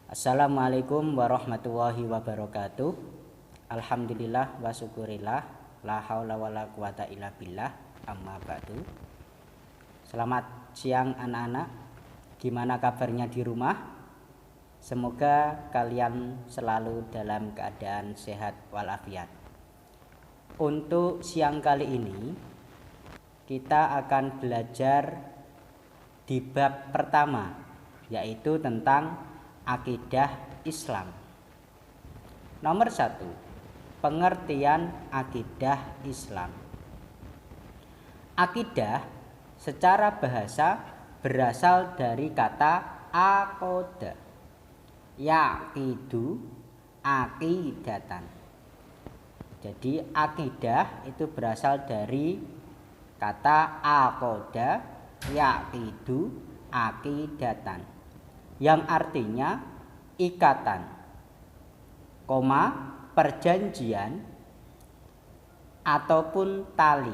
Assalamualaikum warahmatullahi wabarakatuh. Alhamdulillah wa syukurillah, la haula wala quwata illa billah, amma ba'du. Selamat siang anak-anak. Gimana kabarnya di rumah? Semoga kalian selalu dalam keadaan sehat walafiat. Untuk siang kali ini kita akan belajar di bab pertama, yaitu tentang akidah Islam. Nomor 1, pengertian akidah Islam. Akidah secara bahasa berasal dari kata aqoda, yaqidu, aqidatan. Jadi akidah itu berasal dari kata aqoda, yaqidu, aqidatan, yang artinya ikatan, perjanjian ataupun tali.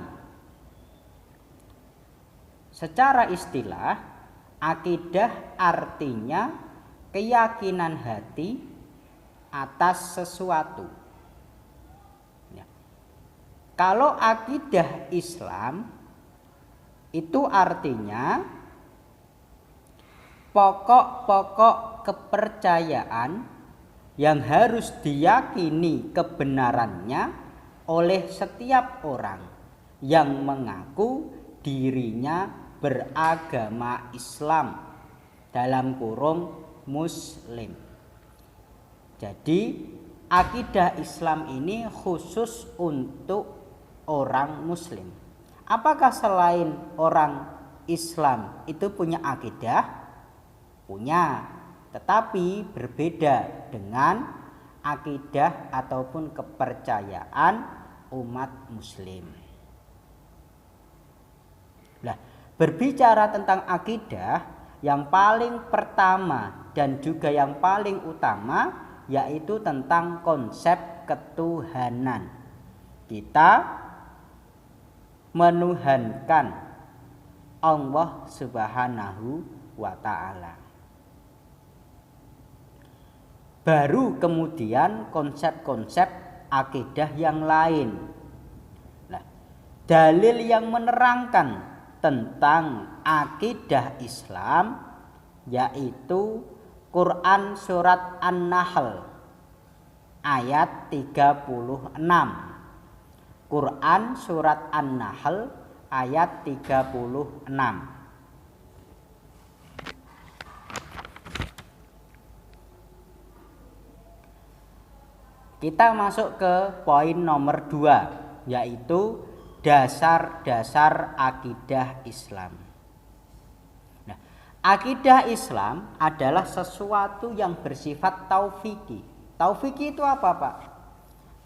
Secara istilah, akidah artinya keyakinan hati atas sesuatu. Ya. Kalau akidah Islam itu artinya pokok-pokok kepercayaan yang harus diyakini kebenarannya oleh setiap orang yang mengaku dirinya beragama Islam, dalam kurung Muslim. Jadi akidah Islam ini khusus untuk orang Muslim. Apakah selain orang Islam itu punya akidah? Punya, tetapi berbeda dengan akidah ataupun kepercayaan umat Muslim. Nah, berbicara tentang akidah, yang paling pertama dan juga yang paling utama yaitu tentang konsep ketuhanan. Kita menuhankan Allah Subhanahu wa ta'ala. Baru kemudian konsep-konsep akidah yang lain. Nah, dalil yang menerangkan tentang akidah Islam yaitu Quran surat An-Nahl ayat 36. Quran surat An-Nahl ayat 36. Kita masuk ke poin nomor 2, yaitu dasar-dasar akidah Islam. Nah, akidah Islam adalah sesuatu yang bersifat taufiki. Taufiki itu apa, Pak?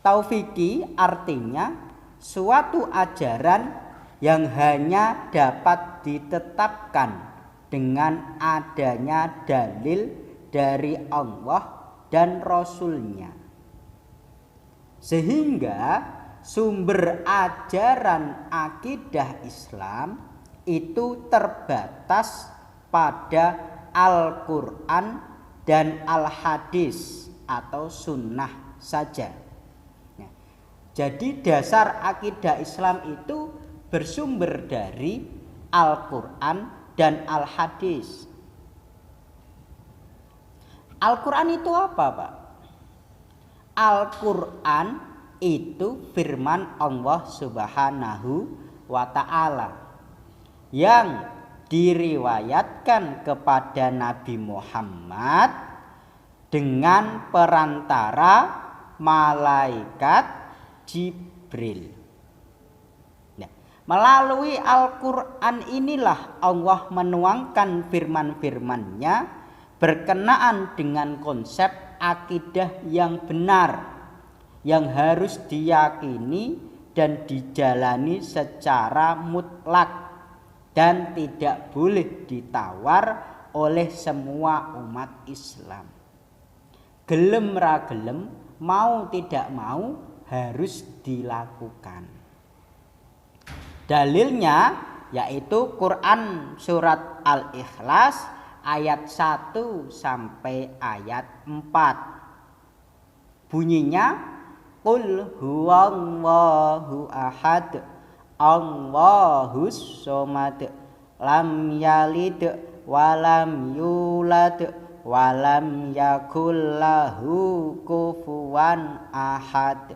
Taufiki artinya suatu ajaran yang hanya dapat ditetapkan dengan adanya dalil dari Allah dan Rasul-Nya. Sehingga sumber ajaran akidah Islam itu terbatas pada Al-Quran dan Al-Hadis atau sunnah saja. Nah, jadi dasar akidah Islam itu bersumber dari Al-Quran dan Al-Hadis. Al-Quran itu apa, Pak? Al-Quran itu firman Allah Subhanahu wa ta'ala yang diriwayatkan kepada Nabi Muhammad dengan perantara malaikat Jibril. Nah, melalui Al-Quran inilah Allah menuangkan firman-firman-Nya berkenaan dengan konsep akidah yang benar yang harus diyakini dan dijalani secara mutlak dan tidak boleh ditawar oleh semua umat Islam. Gelem ra gelem, mau tidak mau harus dilakukan. Dalilnya yaitu Quran surat Al-Ikhlas ayat 1 sampai ayat 4. Bunyinya qul huwallahu ahad Allahus somad lam yalid walam yulad walam yakul lahu kufuwan ahad.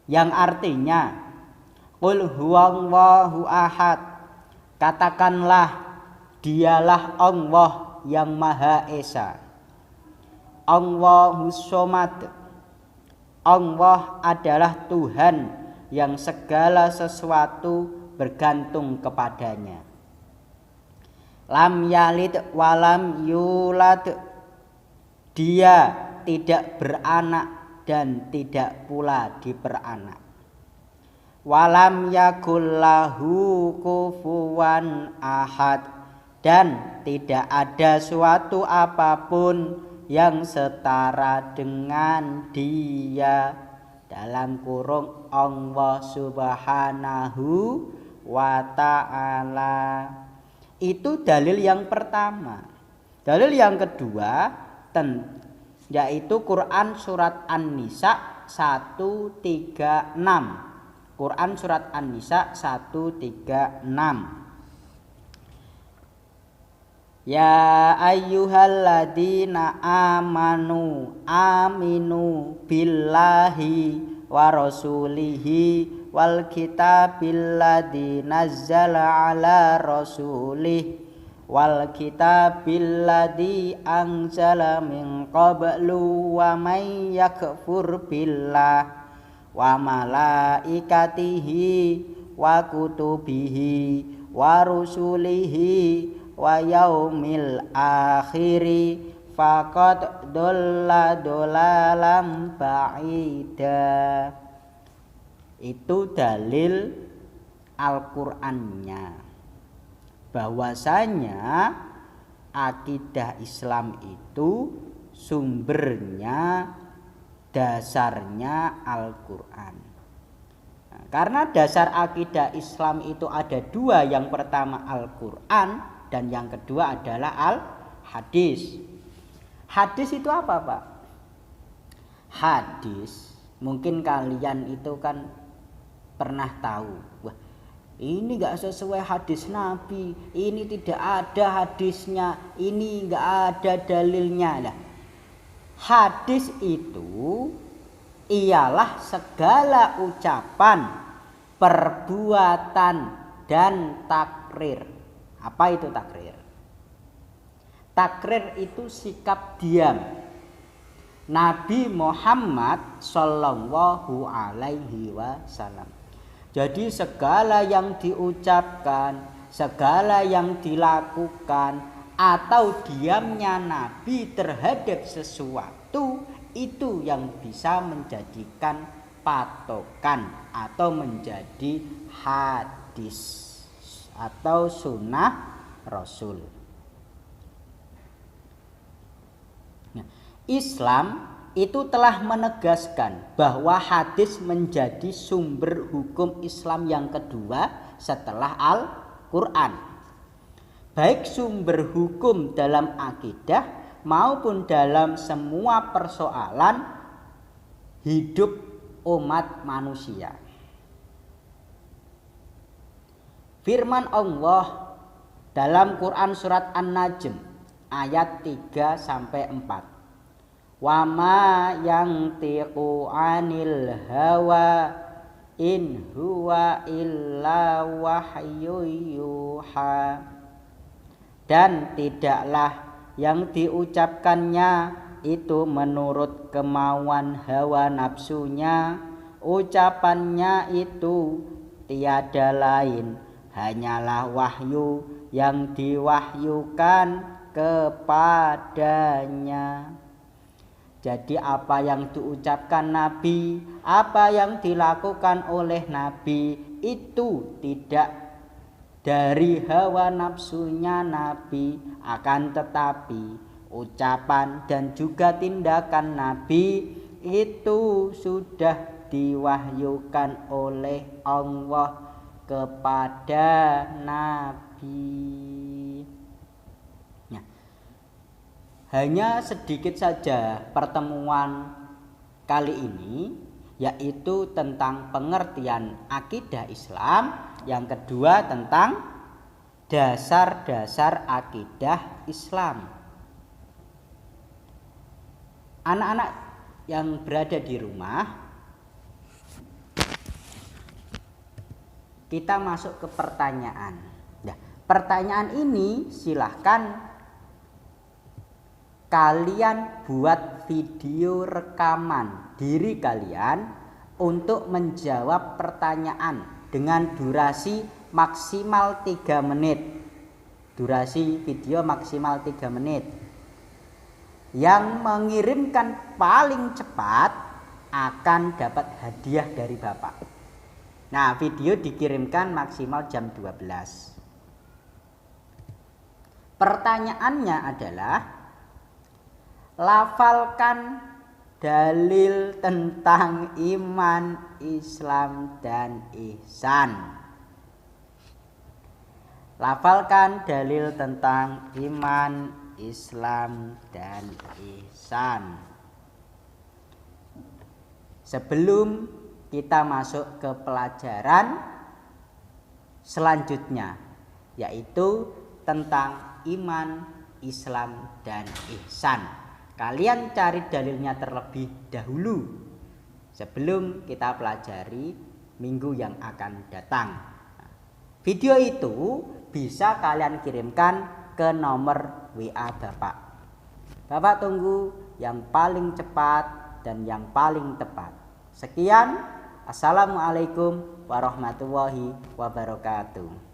Yang artinya qul huwallahu ahad, katakanlah dialah Allah yang Maha Esa. Allahus somad, Allah adalah Tuhan yang segala sesuatu bergantung kepadanya. Lam yalid walam yulad, dia tidak beranak dan tidak pula diperanak. Walam yakullahu kufuwan ahad, dan tidak ada suatu apapun yang setara dengan dia, dalam kurung Allah subhanahu wa ta'ala. Itu dalil yang pertama. Dalil yang kedua yaitu Quran surat An-Nisa 136. Quran surat An-Nisa 136. Ya ayyuhalladzina amanu aminu billahi wa rasulihi wal kitabil ladzi nazzala ala rasulih wal kitabil ladzi anzala min qablu wa may yakfur billah wa malaikatihi wa kutubihi wa rusulihi wa yaumil akhiri faqad dolla dolalam ba'ida. Itu dalil Al-Qur'annya, bahwasanya akidah Islam itu sumbernya, dasarnya Al-Qur'an. Nah, karena dasar akidah Islam itu ada dua, yang pertama Al-Qur'an dan yang kedua adalah al-hadis. Hadis itu apa, Pak? Hadis, mungkin kalian itu kan pernah tahu, wah ini gak sesuai hadis Nabi, ini tidak ada hadisnya, ini gak ada dalilnya. Nah, hadis itu ialah segala ucapan, perbuatan, dan takrir. Apa itu takrir? Takrir itu sikap diam Nabi Muhammad Sallallahu Alaihi Wasallam. Jadi segala yang diucapkan, segala yang dilakukan, atau diamnya Nabi terhadap sesuatu, itu yang bisa menjadikan patokan atau menjadi hadis atau sunnah Rasul. Nah, Islam itu telah menegaskan bahwa hadis menjadi sumber hukum Islam yang kedua setelah Al-Quran. Baik sumber hukum dalam akidah maupun dalam semua persoalan hidup umat manusia. Firman Allah dalam Quran surat An-Najm ayat 3 sampai 4. Wa ma yantiqu 'anil hawa in huwa illa wahyu yuha. Dan tidaklah yang diucapkannya itu menurut kemauan hawa nafsunya, ucapannya itu tiada lain hanyalah wahyu yang diwahyukan kepadanya. Jadi apa yang diucapkan Nabi, apa yang dilakukan oleh Nabi itu tidak dari hawa nafsunya Nabi, akan tetapi ucapan dan juga tindakan Nabi itu sudah diwahyukan oleh Allah kepada Nabi. Hanya sedikit saja pertemuan kali ini, yaitu tentang pengertian akidah Islam. Yang kedua tentang dasar-dasar akidah Islam. Anak-anak yang berada di rumah, kita masuk ke pertanyaan. Nah, pertanyaan ini silahkan kalian buat video rekaman diri kalian untuk menjawab pertanyaan dengan durasi maksimal 3 menit. Durasi video maksimal 3 menit. Yang mengirimkan paling cepat akan dapat hadiah dari Bapak. Nah, video dikirimkan maksimal jam 12. Pertanyaannya adalah, lafalkan dalil tentang iman, Islam, dan ihsan. Lafalkan dalil tentang iman, Islam, dan ihsan. Sebelum kita masuk ke pelajaran selanjutnya, yaitu tentang iman, Islam, dan ihsan. Kalian cari dalilnya terlebih dahulu sebelum kita pelajari minggu yang akan datang. Video itu bisa kalian kirimkan ke nomor WA Bapak. Bapak tunggu yang paling cepat dan yang paling tepat. Sekian, assalamualaikum warahmatullahi wabarakatuh.